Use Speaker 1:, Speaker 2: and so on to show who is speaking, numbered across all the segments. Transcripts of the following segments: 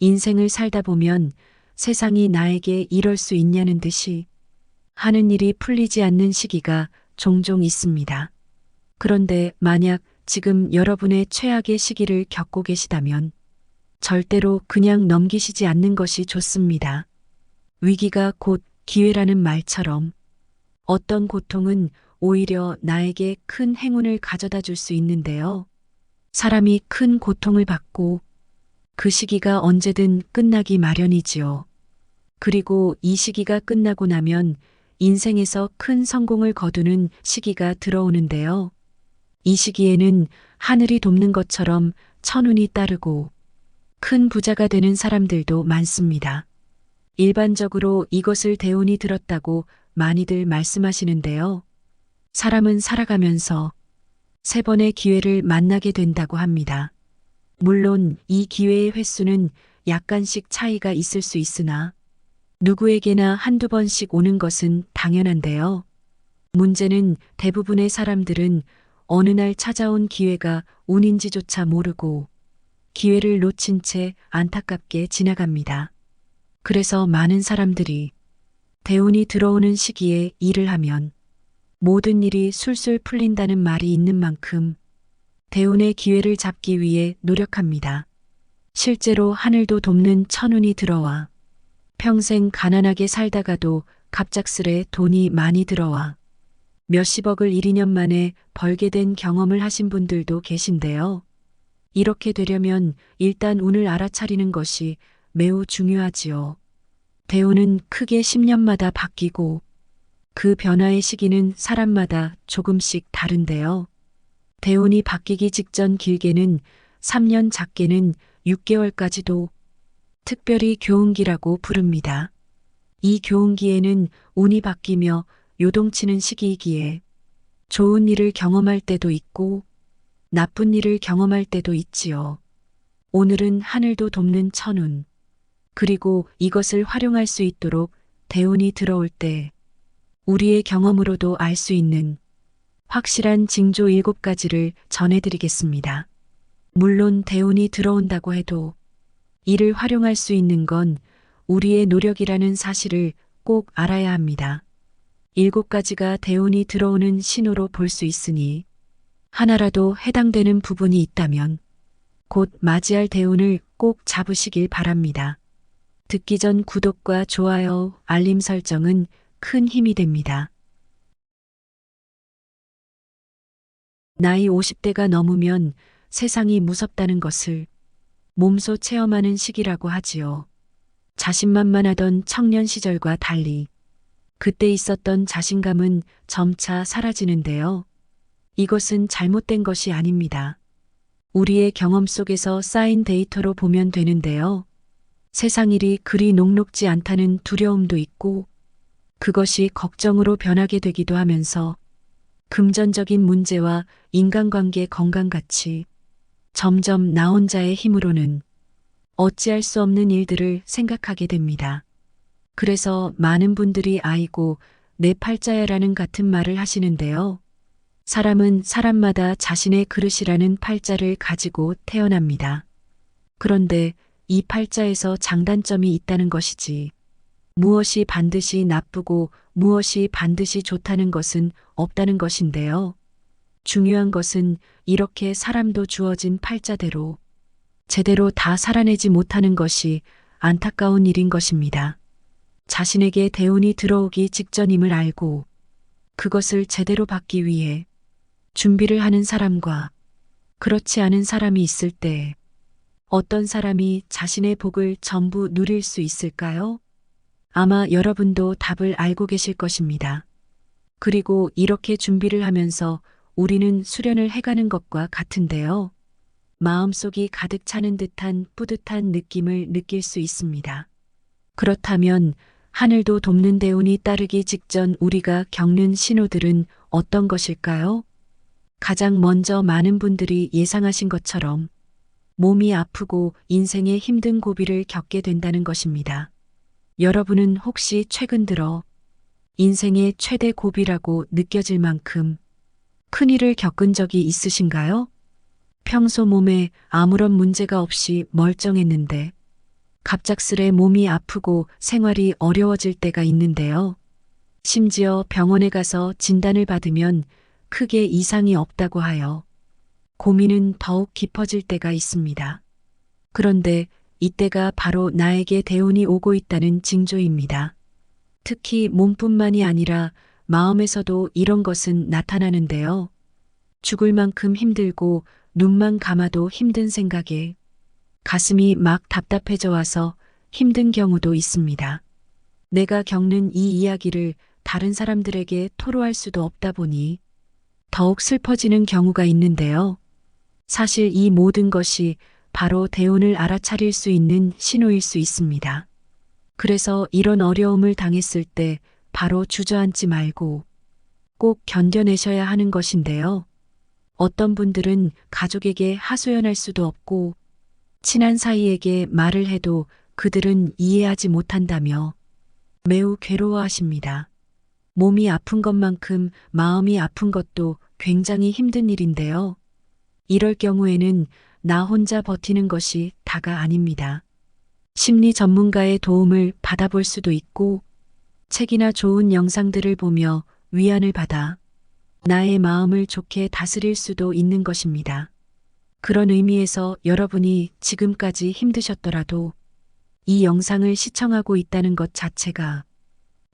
Speaker 1: 인생을 살다 보면 세상이 나에게 이럴 수 있냐는 듯이 하는 일이 풀리지 않는 시기가 종종 있습니다. 그런데 만약 지금 여러분의 최악의 시기를 겪고 계시다면 절대로 그냥 넘기시지 않는 것이 좋습니다. 위기가 곧 기회라는 말처럼 어떤 고통은 오히려 나에게 큰 행운을 가져다 줄 수 있는데요. 사람이 큰 고통을 받고 그 시기가 언제든 끝나기 마련이지요. 그리고 이 시기가 끝나고 나면 인생에서 큰 성공을 거두는 시기가 들어오는데요. 이 시기에는 하늘이 돕는 것처럼 천운이 따르고 큰 부자가 되는 사람들도 많습니다. 일반적으로 이것을 대운이 들었다고 많이들 말씀하시는데요. 사람은 살아가면서 3번의 기회를 만나게 된다고 합니다. 물론 이 기회의 횟수는 약간씩 차이가 있을 수 있으나 누구에게나 한두 번씩 오는 것은 당연한데요. 문제는 대부분의 사람들은 어느 날 찾아온 기회가 운인지조차 모르고 기회를 놓친 채 안타깝게 지나갑니다. 그래서 많은 사람들이 대운이 들어오는 시기에 일을 하면 모든 일이 술술 풀린다는 말이 있는 만큼 대운의 기회를 잡기 위해 노력합니다. 실제로 하늘도 돕는 천운이 들어와 평생 가난하게 살다가도 갑작스레 돈이 많이 들어와 몇십억을 1, 2년 만에 벌게 된 경험을 하신 분들도 계신데요. 이렇게 되려면 일단 운을 알아차리는 것이 매우 중요하지요. 대운은 크게 10년마다 바뀌고 그 변화의 시기는 사람마다 조금씩 다른데요. 대운이 바뀌기 직전 길게는 3년, 작게는 6개월까지도 특별히 교운기라고 부릅니다. 이 교운기에는 운이 바뀌며 요동치는 시기이기에 좋은 일을 경험할 때도 있고 나쁜 일을 경험할 때도 있지요. 오늘은 하늘도 돕는 천운, 그리고 이것을 활용할 수 있도록 대운이 들어올 때 우리의 경험으로도 알 수 있는 확실한 징조 7가지를 전해드리겠습니다. 물론 대운이 들어온다고 해도 이를 활용할 수 있는 건 우리의 노력이라는 사실을 꼭 알아야 합니다. 7가지가 대운이 들어오는 신호로 볼 수 있으니 하나라도 해당되는 부분이 있다면 곧 맞이할 대운을 꼭 잡으시길 바랍니다. 듣기 전 구독과 좋아요, 알림 설정은 큰 힘이 됩니다. 나이 50대가 넘으면 세상이 무섭다는 것을 몸소 체험하는 시기라고 하지요. 자신만만하던 청년 시절과 달리 그때 있었던 자신감은 점차 사라지는데요. 이것은 잘못된 것이 아닙니다. 우리의 경험 속에서 쌓인 데이터로 보면 되는데요. 세상 일이 그리 녹록지 않다는 두려움도 있고 그것이 걱정으로 변하게 되기도 하면서 금전적인 문제와 인간관계 건강같이 점점 나 혼자의 힘으로는 어찌할 수 없는 일들을 생각하게 됩니다. 그래서 많은 분들이 아이고 내 팔자야라는 같은 말을 하시는데요. 사람은 사람마다 자신의 그릇이라는 팔자를 가지고 태어납니다. 그런데 이 팔자에서 장단점이 있다는 것이지 무엇이 반드시 나쁘고 무엇이 반드시 좋다는 것은 없다는 것인데요. 중요한 것은 이렇게 사람도 주어진 팔자대로 제대로 다 살아내지 못하는 것이 안타까운 일인 것입니다. 자신에게 대운이 들어오기 직전임을 알고 그것을 제대로 받기 위해 준비를 하는 사람과 그렇지 않은 사람이 있을 때 어떤 사람이 자신의 복을 전부 누릴 수 있을까요? 아마 여러분도 답을 알고 계실 것입니다. 그리고 이렇게 준비를 하면서 우리는 수련을 해가는 것과 같은데요. 마음속이 가득 차는 듯한 뿌듯한 느낌을 느낄 수 있습니다. 그렇다면 하늘도 돕는 대운이 따르기 직전 우리가 겪는 신호들은 어떤 것일까요? 가장 먼저 많은 분들이 예상하신 것처럼 몸이 아프고 인생의 힘든 고비를 겪게 된다는 것입니다. 여러분은 혹시 최근 들어 인생의 최대 고비라고 느껴질 만큼 큰일을 겪은 적이 있으신가요? 평소 몸에 아무런 문제가 없이 멀쩡했는데 갑작스레 몸이 아프고 생활이 어려워질 때가 있는데요. 심지어 병원에 가서 진단을 받으면 크게 이상이 없다고 하여 고민은 더욱 깊어질 때가 있습니다. 그런데 이때가 바로 나에게 대운이 오고 있다는 징조입니다. 특히 몸뿐만이 아니라 마음에서도 이런 것은 나타나는데요. 죽을 만큼 힘들고 눈만 감아도 힘든 생각에 가슴이 막 답답해져 와서 힘든 경우도 있습니다. 내가 겪는 이 이야기를 다른 사람들에게 토로할 수도 없다 보니 더욱 슬퍼지는 경우가 있는데요. 사실 이 모든 것이 바로 대운을 알아차릴 수 있는 신호일 수 있습니다. 그래서 이런 어려움을 당했을 때 바로 주저앉지 말고 꼭 견뎌내셔야 하는 것인데요. 어떤 분들은 가족에게 하소연할 수도 없고 친한 사이에게 말을 해도 그들은 이해하지 못한다며 매우 괴로워하십니다. 몸이 아픈 것만큼 마음이 아픈 것도 굉장히 힘든 일인데요. 이럴 경우에는 나 혼자 버티는 것이 다가 아닙니다. 심리 전문가의 도움을 받아볼 수도 있고 책이나 좋은 영상들을 보며 위안을 받아 나의 마음을 좋게 다스릴 수도 있는 것입니다. 그런 의미에서 여러분이 지금까지 힘드셨더라도 이 영상을 시청하고 있다는 것 자체가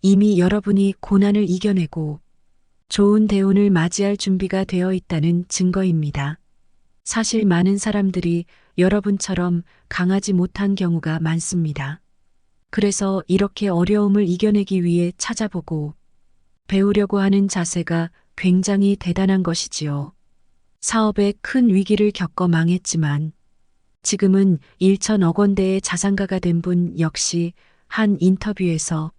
Speaker 1: 이미 여러분이 고난을 이겨내고 좋은 대운을 맞이할 준비가 되어 있다는 증거입니다. 사실 많은 사람들이 여러분처럼 강하지 못한 경우가 많습니다. 그래서 이렇게 어려움을 이겨내기 위해 찾아보고 배우려고 하는 자세가 굉장히 대단한 것이지요. 사업에 큰 위기를 겪어 망했지만 지금은 1천억 원대의 자산가가 된 분 역시 한 인터뷰에서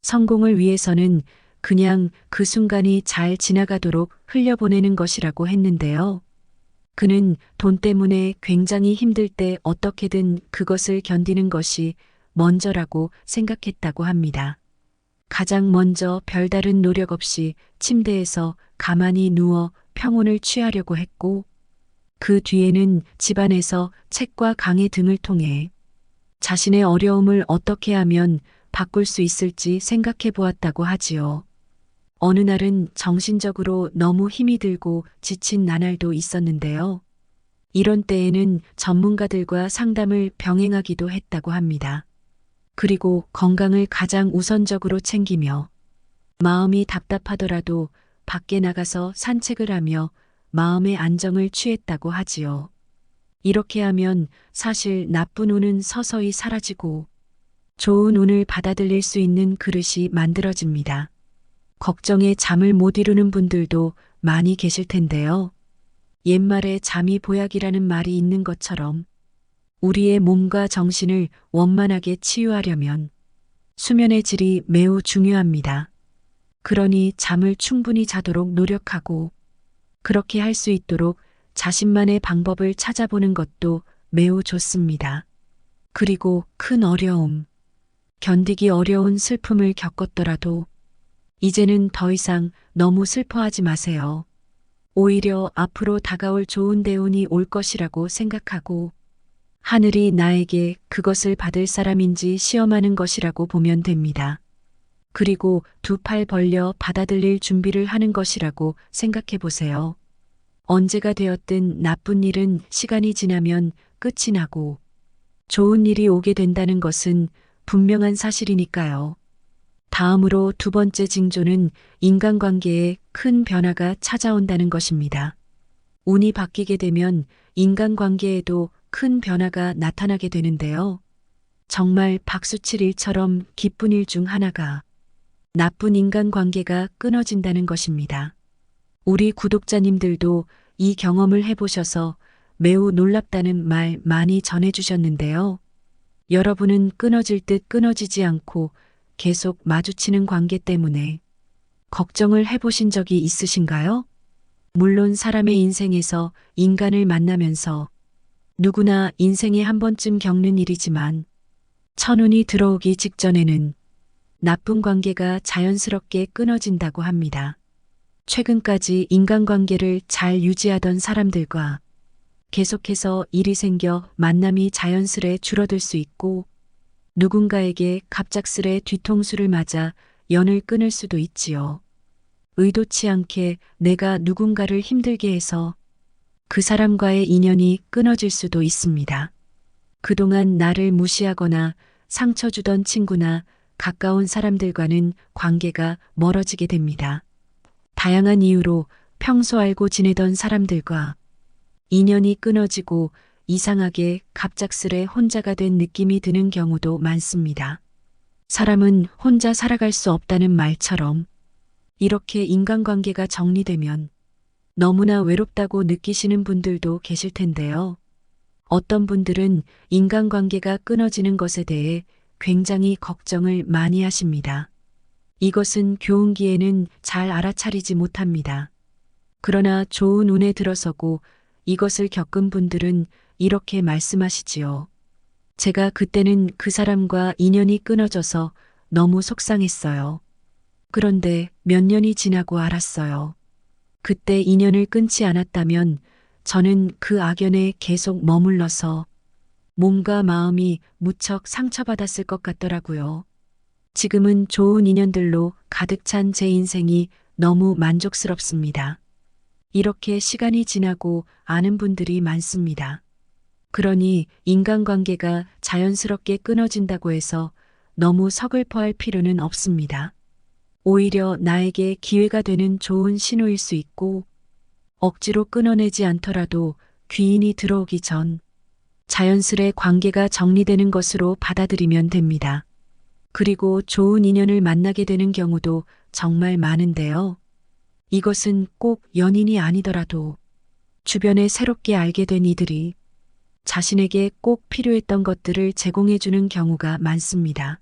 Speaker 1: 성공을 위해서는 그냥 그 순간이 잘 지나가도록 흘려보내는 것이라고 했는데요. 그는 돈 때문에 굉장히 힘들 때 어떻게든 그것을 견디는 것이 먼저라고 생각했다고 합니다. 가장 먼저 별다른 노력 없이 침대에서 가만히 누워 평온을 취하려고 했고 그 뒤에는 집안에서 책과 강의 등을 통해 자신의 어려움을 어떻게 하면 바꿀 수 있을지 생각해 보았다고 하지요. 어느 날은 정신적으로 너무 힘이 들고 지친 나날도 있었는데요. 이런 때에는 전문가들과 상담을 병행하기도 했다고 합니다. 그리고 건강을 가장 우선적으로 챙기며 마음이 답답하더라도 밖에 나가서 산책을 하며 마음의 안정을 취했다고 하지요. 이렇게 하면 사실 나쁜 운은 서서히 사라지고 좋은 운을 받아들일 수 있는 그릇이 만들어집니다. 걱정에 잠을 못 이루는 분들도 많이 계실 텐데요. 옛말에 잠이 보약이라는 말이 있는 것처럼 우리의 몸과 정신을 원만하게 치유하려면 수면의 질이 매우 중요합니다. 그러니 잠을 충분히 자도록 노력하고 그렇게 할 수 있도록 자신만의 방법을 찾아보는 것도 매우 좋습니다. 그리고 큰 어려움, 견디기 어려운 슬픔을 겪었더라도 이제는 더 이상 너무 슬퍼하지 마세요. 오히려 앞으로 다가올 좋은 대운이 올 것이라고 생각하고 하늘이 나에게 그것을 받을 사람인지 시험하는 것이라고 보면 됩니다. 그리고 두 팔 벌려 받아들일 준비를 하는 것이라고 생각해 보세요. 언제가 되었든 나쁜 일은 시간이 지나면 끝이 나고 좋은 일이 오게 된다는 것은 분명한 사실이니까요. 다음으로 두 번째 징조는 인간관계에 큰 변화가 찾아온다는 것입니다. 운이 바뀌게 되면 인간관계에도 큰 변화가 나타나게 되는데요. 정말 박수칠 일처럼 기쁜 일 중 하나가 나쁜 인간관계가 끊어진다는 것입니다. 우리 구독자님들도 이 경험을 해보셔서 매우 놀랍다는 말 많이 전해주셨는데요. 여러분은 끊어질 듯 끊어지지 않고 계속 마주치는 관계 때문에 걱정을 해보신 적이 있으신가요? 물론 사람의 인생에서 인간을 만나면서 누구나 인생에 한 번쯤 겪는 일이지만 천운이 들어오기 직전에는 나쁜 관계가 자연스럽게 끊어진다고 합니다. 최근까지 인간관계를 잘 유지하던 사람들과 계속해서 일이 생겨 만남이 자연스레 줄어들 수 있고 누군가에게 갑작스레 뒤통수를 맞아 연을 끊을 수도 있지요. 의도치 않게 내가 누군가를 힘들게 해서 그 사람과의 인연이 끊어질 수도 있습니다. 그동안 나를 무시하거나 상처 주던 친구나 가까운 사람들과는 관계가 멀어지게 됩니다. 다양한 이유로 평소 알고 지내던 사람들과 인연이 끊어지고 이상하게 갑작스레 혼자가 된 느낌이 드는 경우도 많습니다. 사람은 혼자 살아갈 수 없다는 말처럼 이렇게 인간관계가 정리되면 너무나 외롭다고 느끼시는 분들도 계실 텐데요. 어떤 분들은 인간관계가 끊어지는 것에 대해 굉장히 걱정을 많이 하십니다. 이것은 교훈기에는 잘 알아차리지 못합니다. 그러나 좋은 운에 들어서고 이것을 겪은 분들은 이렇게 말씀하시지요. 제가 그때는 그 사람과 인연이 끊어져서 너무 속상했어요. 그런데 몇 년이 지나고 알았어요. 그때 인연을 끊지 않았다면 저는 그 악연에 계속 머물러서 몸과 마음이 무척 상처받았을 것 같더라고요. 지금은 좋은 인연들로 가득 찬 제 인생이 너무 만족스럽습니다. 이렇게 시간이 지나고 아는 분들이 많습니다. 그러니 인간관계가 자연스럽게 끊어진다고 해서 너무 서글퍼할 필요는 없습니다. 오히려 나에게 기회가 되는 좋은 신호일 수 있고 억지로 끊어내지 않더라도 귀인이 들어오기 전 자연스레 관계가 정리되는 것으로 받아들이면 됩니다. 그리고 좋은 인연을 만나게 되는 경우도 정말 많은데요. 이것은 꼭 연인이 아니더라도 주변에 새롭게 알게 된 이들이 자신에게 꼭 필요했던 것들을 제공해주는 경우가 많습니다.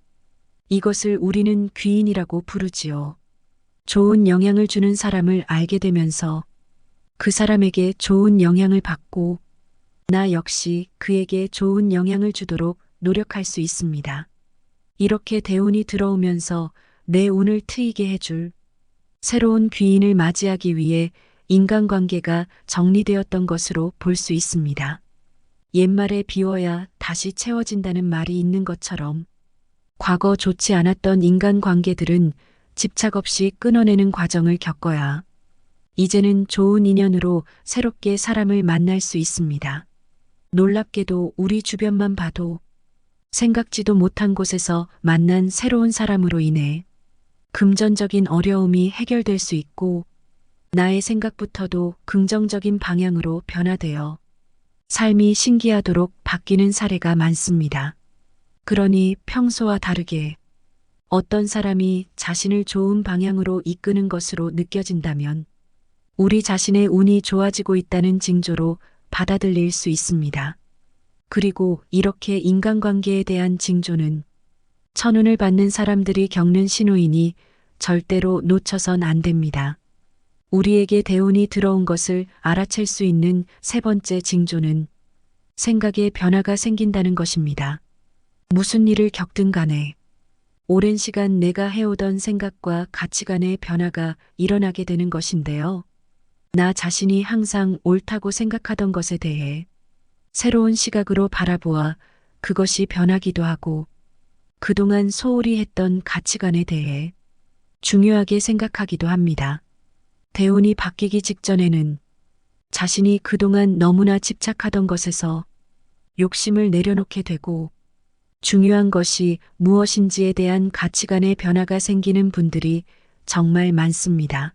Speaker 1: 이것을 우리는 귀인이라고 부르지요. 좋은 영향을 주는 사람을 알게 되면서 그 사람에게 좋은 영향을 받고 나 역시 그에게 좋은 영향을 주도록 노력할 수 있습니다. 이렇게 대운이 들어오면서 내 운을 트이게 해줄 새로운 귀인을 맞이하기 위해 인간관계가 정리되었던 것으로 볼 수 있습니다. 옛말에 비워야 다시 채워진다는 말이 있는 것처럼 과거 좋지 않았던 인간관계들은 집착 없이 끊어내는 과정을 겪어야 이제는 좋은 인연으로 새롭게 사람을 만날 수 있습니다. 놀랍게도 우리 주변만 봐도 생각지도 못한 곳에서 만난 새로운 사람으로 인해 금전적인 어려움이 해결될 수 있고 나의 생각부터도 긍정적인 방향으로 변화되어 삶이 신기하도록 바뀌는 사례가 많습니다. 그러니 평소와 다르게 어떤 사람이 자신을 좋은 방향으로 이끄는 것으로 느껴진다면 우리 자신의 운이 좋아지고 있다는 징조로 받아들일 수 있습니다. 그리고 이렇게 인간관계에 대한 징조는 천운을 받는 사람들이 겪는 신호이니 절대로 놓쳐선 안 됩니다. 우리에게 대운이 들어온 것을 알아챌 수 있는 세 번째 징조는 생각에 변화가 생긴다는 것입니다. 무슨 일을 겪든 간에 오랜 시간 내가 해오던 생각과 가치관의 변화가 일어나게 되는 것인데요. 나 자신이 항상 옳다고 생각하던 것에 대해 새로운 시각으로 바라보아 그것이 변하기도 하고 그동안 소홀히 했던 가치관에 대해 중요하게 생각하기도 합니다. 대운이 바뀌기 직전에는 자신이 그동안 너무나 집착하던 것에서 욕심을 내려놓게 되고 중요한 것이 무엇인지에 대한 가치관의 변화가 생기는 분들이 정말 많습니다.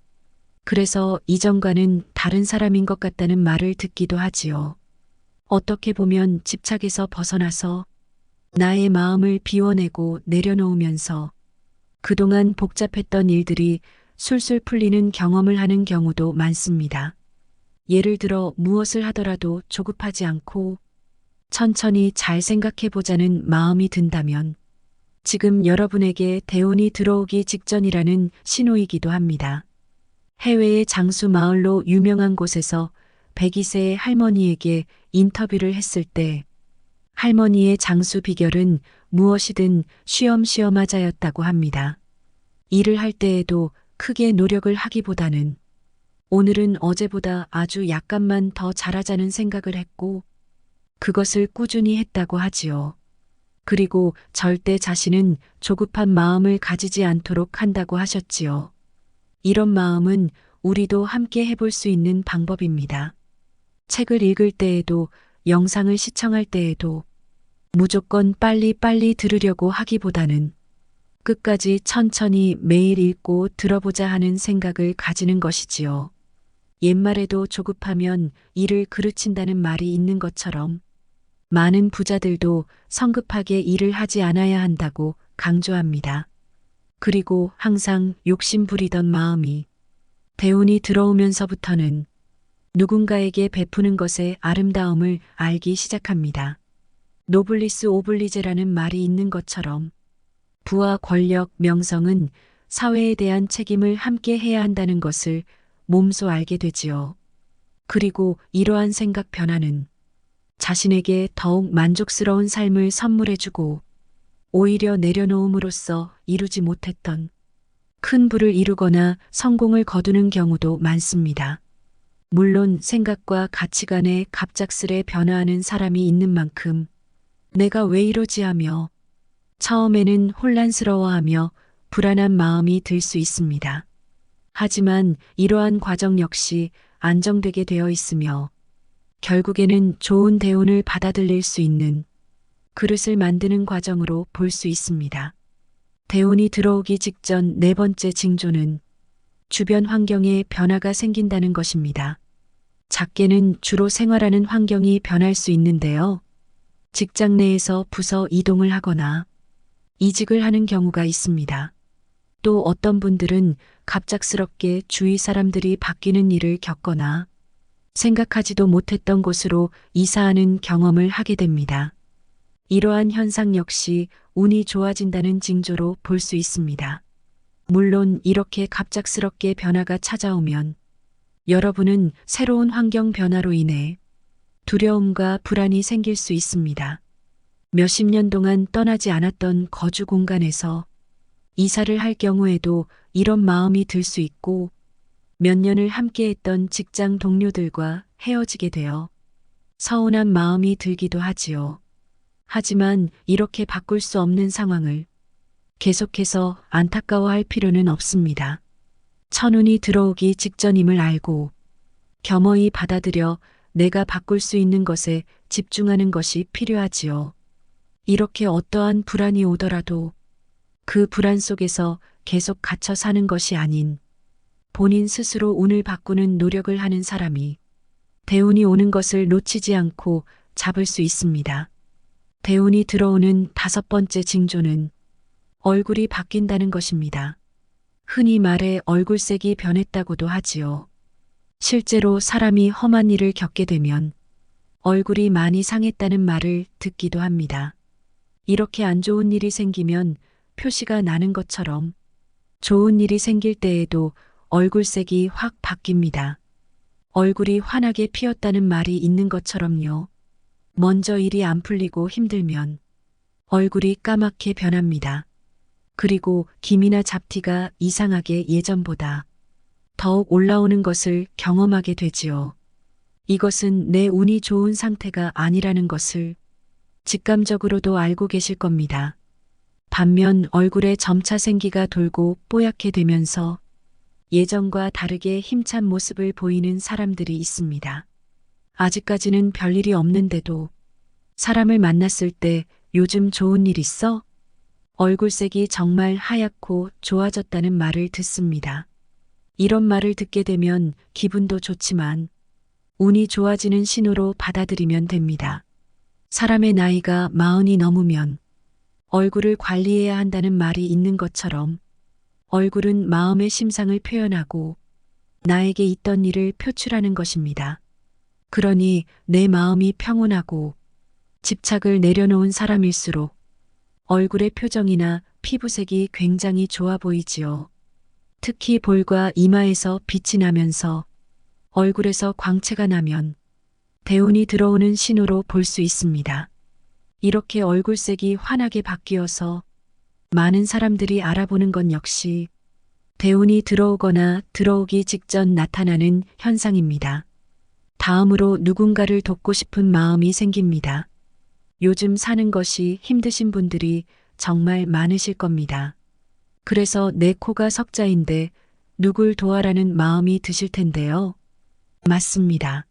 Speaker 1: 그래서 이전과는 다른 사람인 것 같다는 말을 듣기도 하지요. 어떻게 보면 집착에서 벗어나서 나의 마음을 비워내고 내려놓으면서 그동안 복잡했던 일들이 술술 풀리는 경험을 하는 경우도 많습니다. 예를 들어 무엇을 하더라도 조급하지 않고 천천히 잘 생각해 보자는 마음이 든다면 지금 여러분에게 대운이 들어오기 직전이라는 신호이기도 합니다. 해외의 장수 마을로 유명한 곳에서 102세의 할머니에게 인터뷰를 했을 때 할머니의 장수 비결은 무엇이든 쉬엄쉬엄 하자였다고 합니다. 일을 할 때에도 크게 노력을 하기보다는 오늘은 어제보다 아주 약간만 더 잘하자는 생각을 했고 그것을 꾸준히 했다고 하지요. 그리고 절대 자신은 조급한 마음을 가지지 않도록 한다고 하셨지요. 이런 마음은 우리도 함께 해볼 수 있는 방법입니다. 책을 읽을 때에도, 영상을 시청할 때에도 무조건 빨리빨리 들으려고 하기보다는 끝까지 천천히 매일 읽고 들어보자 하는 생각을 가지는 것이지요. 옛말에도 조급하면 일을 그르친다는 말이 있는 것처럼 많은 부자들도 성급하게 일을 하지 않아야 한다고 강조합니다. 그리고 항상 욕심 부리던 마음이 대운이 들어오면서부터는 누군가에게 베푸는 것의 아름다움을 알기 시작합니다. 노블리스 오블리제라는 말이 있는 것처럼 부와 권력, 명성은 사회에 대한 책임을 함께 해야 한다는 것을 몸소 알게 되지요. 그리고 이러한 생각 변화는 자신에게 더욱 만족스러운 삶을 선물해주고 오히려 내려놓음으로써 이루지 못했던 큰 부를 이루거나 성공을 거두는 경우도 많습니다. 물론 생각과 가치관에 갑작스레 변화하는 사람이 있는 만큼 내가 왜 이러지 하며 처음에는 혼란스러워하며 불안한 마음이 들 수 있습니다. 하지만 이러한 과정 역시 안정되게 되어 있으며 결국에는 좋은 대운을 받아들일 수 있는 그릇을 만드는 과정으로 볼 수 있습니다. 대운이 들어오기 직전 네 번째 징조는 주변 환경에 변화가 생긴다는 것입니다. 작게는 주로 생활하는 환경이 변할 수 있는데요. 직장 내에서 부서 이동을 하거나 이직을 하는 경우가 있습니다. 또 어떤 분들은 갑작스럽게 주위 사람들이 바뀌는 일을 겪거나 생각하지도 못했던 곳으로 이사하는 경험을 하게 됩니다. 이러한 현상 역시 운이 좋아진다는 징조로 볼 수 있습니다. 물론 이렇게 갑작스럽게 변화가 찾아오면 여러분은 새로운 환경 변화로 인해 두려움과 불안이 생길 수 있습니다. 몇십 년 동안 떠나지 않았던 거주 공간에서 이사를 할 경우에도 이런 마음이 들 수 있고 몇 년을 함께했던 직장 동료들과 헤어지게 되어 서운한 마음이 들기도 하지요. 하지만 이렇게 바꿀 수 없는 상황을 계속해서 안타까워할 필요는 없습니다. 천운이 들어오기 직전임을 알고 겸허히 받아들여 내가 바꿀 수 있는 것에 집중하는 것이 필요하지요. 이렇게 어떠한 불안이 오더라도 그 불안 속에서 계속 갇혀 사는 것이 아닌 본인 스스로 운을 바꾸는 노력을 하는 사람이 대운이 오는 것을 놓치지 않고 잡을 수 있습니다. 대운이 들어오는 다섯 번째 징조는 얼굴이 바뀐다는 것입니다. 흔히 말해 얼굴색이 변했다고도 하지요. 실제로 사람이 험한 일을 겪게 되면 얼굴이 많이 상했다는 말을 듣기도 합니다. 이렇게 안 좋은 일이 생기면 표시가 나는 것처럼 좋은 일이 생길 때에도 얼굴색이 확 바뀝니다. 얼굴이 환하게 피었다는 말이 있는 것처럼요. 먼저 일이 안 풀리고 힘들면 얼굴이 까맣게 변합니다. 그리고 김이나 잡티가 이상하게 예전보다 더욱 올라오는 것을 경험하게 되지요. 이것은 내 운이 좋은 상태가 아니라는 것을 직감적으로도 알고 계실 겁니다. 반면 얼굴에 점차 생기가 돌고 뽀얗게 되면서 예전과 다르게 힘찬 모습을 보이는 사람들이 있습니다. 아직까지는 별일이 없는데도 사람을 만났을 때 요즘 좋은 일 있어? 얼굴색이 정말 하얗고 좋아졌다는 말을 듣습니다. 이런 말을 듣게 되면 기분도 좋지만 운이 좋아지는 신호로 받아들이면 됩니다. 사람의 나이가 40이 넘으면 얼굴을 관리해야 한다는 말이 있는 것처럼 얼굴은 마음의 심상을 표현하고 나에게 있던 일을 표출하는 것입니다. 그러니 내 마음이 평온하고 집착을 내려놓은 사람일수록 얼굴의 표정이나 피부색이 굉장히 좋아 보이지요. 특히 볼과 이마에서 빛이 나면서 얼굴에서 광채가 나면 대운이 들어오는 신호로 볼 수 있습니다. 이렇게 얼굴색이 환하게 바뀌어서 많은 사람들이 알아보는 건 역시 대운이 들어오거나 들어오기 직전 나타나는 현상입니다. 다음으로 누군가를 돕고 싶은 마음이 생깁니다. 요즘 사는 것이 힘드신 분들이 정말 많으실 겁니다. 그래서 내 코가 석자인데 누굴 도와라는 마음이 드실 텐데요. 맞습니다.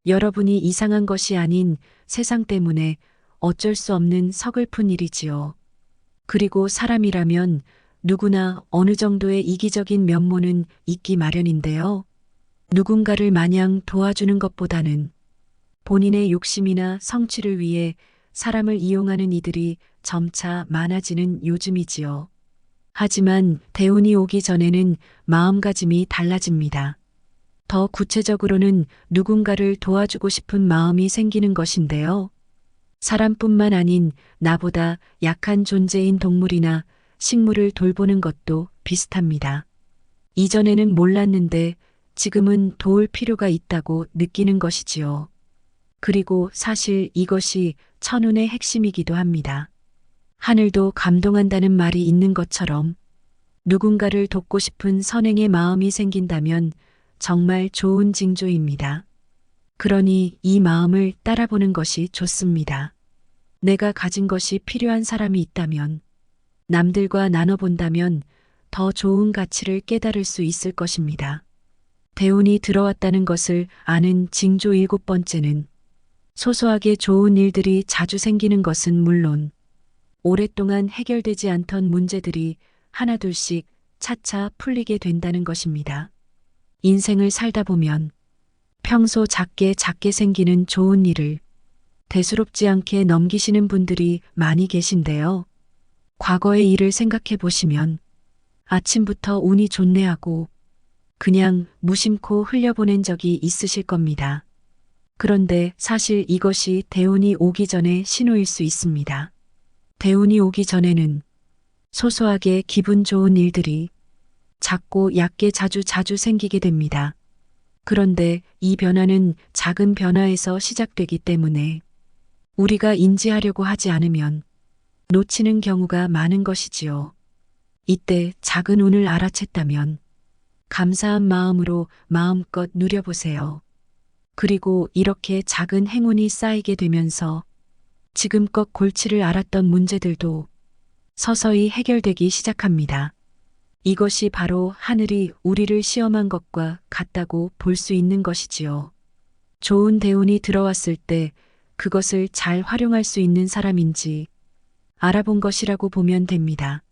Speaker 1: 여러분이 이상한 것이 아닌 세상 때문에 어쩔 수 없는 서글픈 일이지요. 그리고 사람이라면 누구나 어느 정도의 이기적인 면모는 있기 마련인데요. 누군가를 마냥 도와주는 것보다는 본인의 욕심이나 성취를 위해 사람을 이용하는 이들이 점차 많아지는 요즘이지요. 하지만 대운이 오기 전에는 마음가짐이 달라집니다. 더 구체적으로는 누군가를 도와주고 싶은 마음이 생기는 것인데요. 사람뿐만 아닌 나보다 약한 존재인 동물이나 식물을 돌보는 것도 비슷합니다. 이전에는 몰랐는데 지금은 도울 필요가 있다고 느끼는 것이지요. 그리고 사실 이것이 천운의 핵심이기도 합니다. 하늘도 감동한다는 말이 있는 것처럼 누군가를 돕고 싶은 선행의 마음이 생긴다면 정말 좋은 징조입니다. 그러니 이 마음을 따라보는 것이 좋습니다. 내가 가진 것이 필요한 사람이 있다면, 남들과 나눠본다면 더 좋은 가치를 깨달을 수 있을 것입니다. 대운이 들어왔다는 것을 아는 징조 7번째는 소소하게 좋은 일들이 자주 생기는 것은 물론 오랫동안 해결되지 않던 문제들이 하나둘씩 차차 풀리게 된다는 것입니다. 인생을 살다 보면 평소 작게 생기는 좋은 일을 대수롭지 않게 넘기시는 분들이 많이 계신데요. 과거의 일을 생각해 보시면 아침부터 운이 좋네 하고 그냥 무심코 흘려보낸 적이 있으실 겁니다. 그런데 사실 이것이 대운이 오기 전의 신호일 수 있습니다. 대운이 오기 전에는 소소하게 기분 좋은 일들이 작고 얕게 자주 생기게 됩니다. 그런데 이 변화는 작은 변화에서 시작되기 때문에 우리가 인지하려고 하지 않으면 놓치는 경우가 많은 것이지요. 이때 작은 운을 알아챘다면 감사한 마음으로 마음껏 누려보세요. 그리고 이렇게 작은 행운이 쌓이게 되면서 지금껏 골치를 앓았던 문제들도 서서히 해결되기 시작합니다. 이것이 바로 하늘이 우리를 시험한 것과 같다고 볼 수 있는 것이지요. 좋은 대운이 들어왔을 때 그것을 잘 활용할 수 있는 사람인지 알아본 것이라고 보면 됩니다.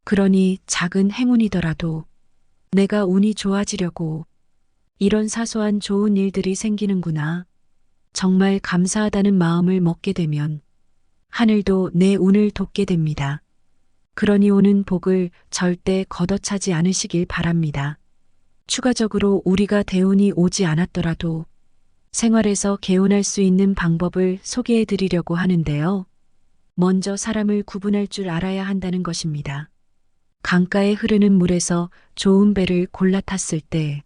Speaker 1: 그러니 작은 행운이더라도 내가 운이 좋아지려고 이런 사소한 좋은 일들이 생기는구나. 정말 감사하다는 마음을 먹게 되면 하늘도 내 운을 돕게 됩니다. 그러니 오는 복을 절대 걷어차지 않으시길 바랍니다. 추가적으로 우리가 대운이 오지 않았더라도 생활에서 개운할 수 있는 방법을 소개해 드리려고 하는데요. 먼저 사람을 구분할 줄 알아야 한다는 것입니다. 강가에 흐르는 물에서 좋은 배를 골라 탔을 때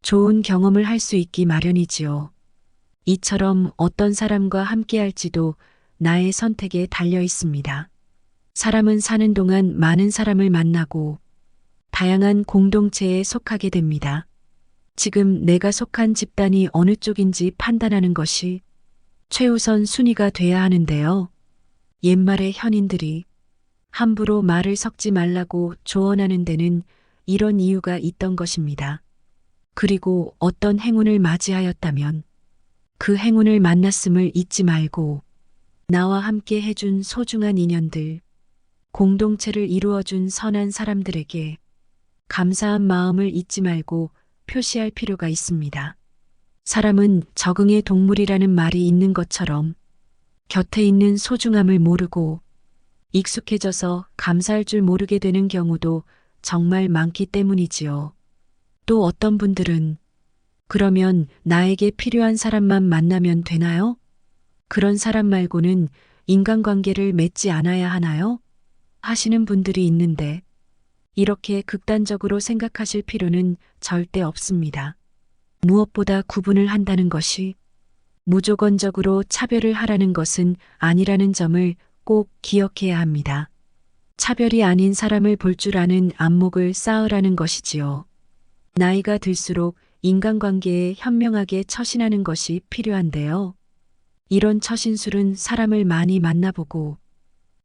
Speaker 1: 좋은 경험을 할 수 있기 마련이지요. 이처럼 어떤 사람과 함께 할지도 나의 선택에 달려 있습니다. 사람은 사는 동안 많은 사람을 만나고 다양한 공동체에 속하게 됩니다. 지금 내가 속한 집단이 어느 쪽인지 판단하는 것이 최우선 순위가 돼야 하는데요. 옛말의 현인들이 함부로 말을 섞지 말라고 조언하는 데는 이런 이유가 있던 것입니다. 그리고 어떤 행운을 맞이하였다면 그 행운을 만났음을 잊지 말고 나와 함께 해준 소중한 인연들, 공동체를 이루어준 선한 사람들에게 감사한 마음을 잊지 말고 표시할 필요가 있습니다. 사람은 적응의 동물이라는 말이 있는 것처럼 곁에 있는 소중함을 모르고 익숙해져서 감사할 줄 모르게 되는 경우도 정말 많기 때문이지요. 또 어떤 분들은 그러면 나에게 필요한 사람만 만나면 되나요? 그런 사람 말고는 인간관계를 맺지 않아야 하나요? 하시는 분들이 있는데 이렇게 극단적으로 생각하실 필요는 절대 없습니다. 무엇보다 구분을 한다는 것이 무조건적으로 차별을 하라는 것은 아니라는 점을 꼭 기억해야 합니다. 차별이 아닌 사람을 볼 줄 아는 안목을 쌓으라는 것이지요. 나이가 들수록 인간관계에 현명하게 처신하는 것이 필요한데요. 이런 처신술은 사람을 많이 만나보고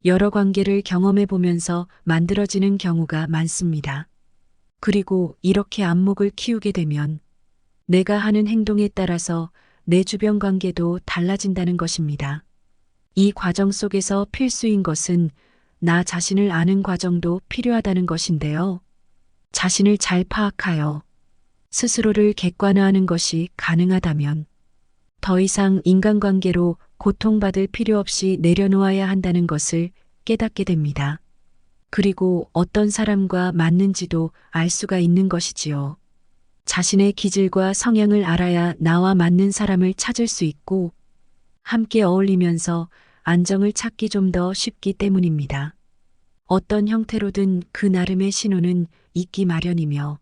Speaker 1: 여러 관계를 경험해 보면서 만들어지는 경우가 많습니다. 그리고 이렇게 안목을 키우게 되면 내가 하는 행동에 따라서 내 주변 관계도 달라진다는 것입니다. 이 과정 속에서 필수인 것은 나 자신을 아는 과정도 필요하다는 것인데요. 자신을 잘 파악하여 스스로를 객관화하는 것이 가능하다면 더 이상 인간관계로 고통받을 필요 없이 내려놓아야 한다는 것을 깨닫게 됩니다. 그리고 어떤 사람과 맞는지도 알 수가 있는 것이지요. 자신의 기질과 성향을 알아야 나와 맞는 사람을 찾을 수 있고 함께 어울리면서 안정을 찾기 좀 더 쉽기 때문입니다. 어떤 형태로든 그 나름의 신호는 있기 마련이며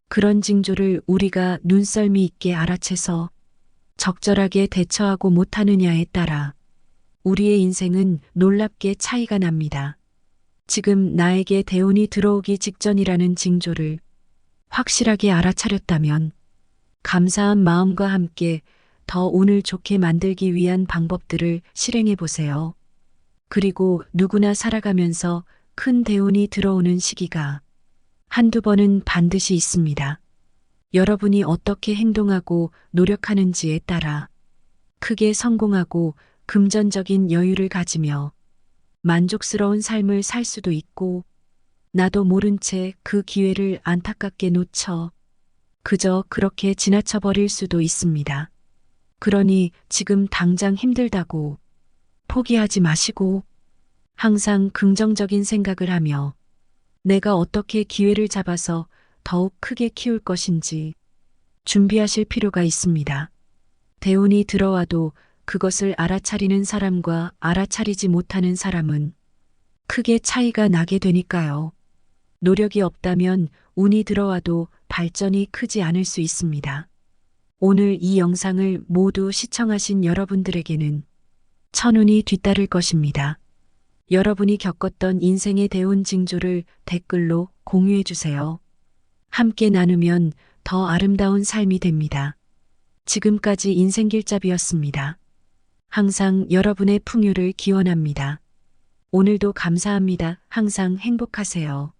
Speaker 1: 그런 징조를 우리가 눈썰미 있게 알아채서 적절하게 대처하고 못하느냐에 따라 우리의 인생은 놀랍게 차이가 납니다. 지금 나에게 대운이 들어오기 직전이라는 징조를 확실하게 알아차렸다면 감사한 마음과 함께 더 운을 좋게 만들기 위한 방법들을 실행해 보세요. 그리고 누구나 살아가면서 큰 대운이 들어오는 시기가 한두 번은 반드시 있습니다. 여러분이 어떻게 행동하고 노력하는지에 따라 크게 성공하고 금전적인 여유를 가지며 만족스러운 삶을 살 수도 있고 나도 모른 채 그 기회를 안타깝게 놓쳐 그저 그렇게 지나쳐 버릴 수도 있습니다. 그러니 지금 당장 힘들다고 포기하지 마시고 항상 긍정적인 생각을 하며 내가 어떻게 기회를 잡아서 더욱 크게 키울 것인지 준비하실 필요가 있습니다. 대운이 들어와도 그것을 알아차리는 사람과 알아차리지 못하는 사람은 크게 차이가 나게 되니까요. 노력이 없다면 운이 들어와도 발전이 크지 않을 수 있습니다. 오늘 이 영상을 모두 시청하신 여러분들에게는 천운이 뒤따를 것입니다. 여러분이 겪었던 인생의 대운 징조를 댓글로 공유해 주세요. 함께 나누면 더 아름다운 삶이 됩니다. 지금까지 인생길잡이였습니다. 항상 여러분의 풍요를 기원합니다. 오늘도 감사합니다. 항상 행복하세요.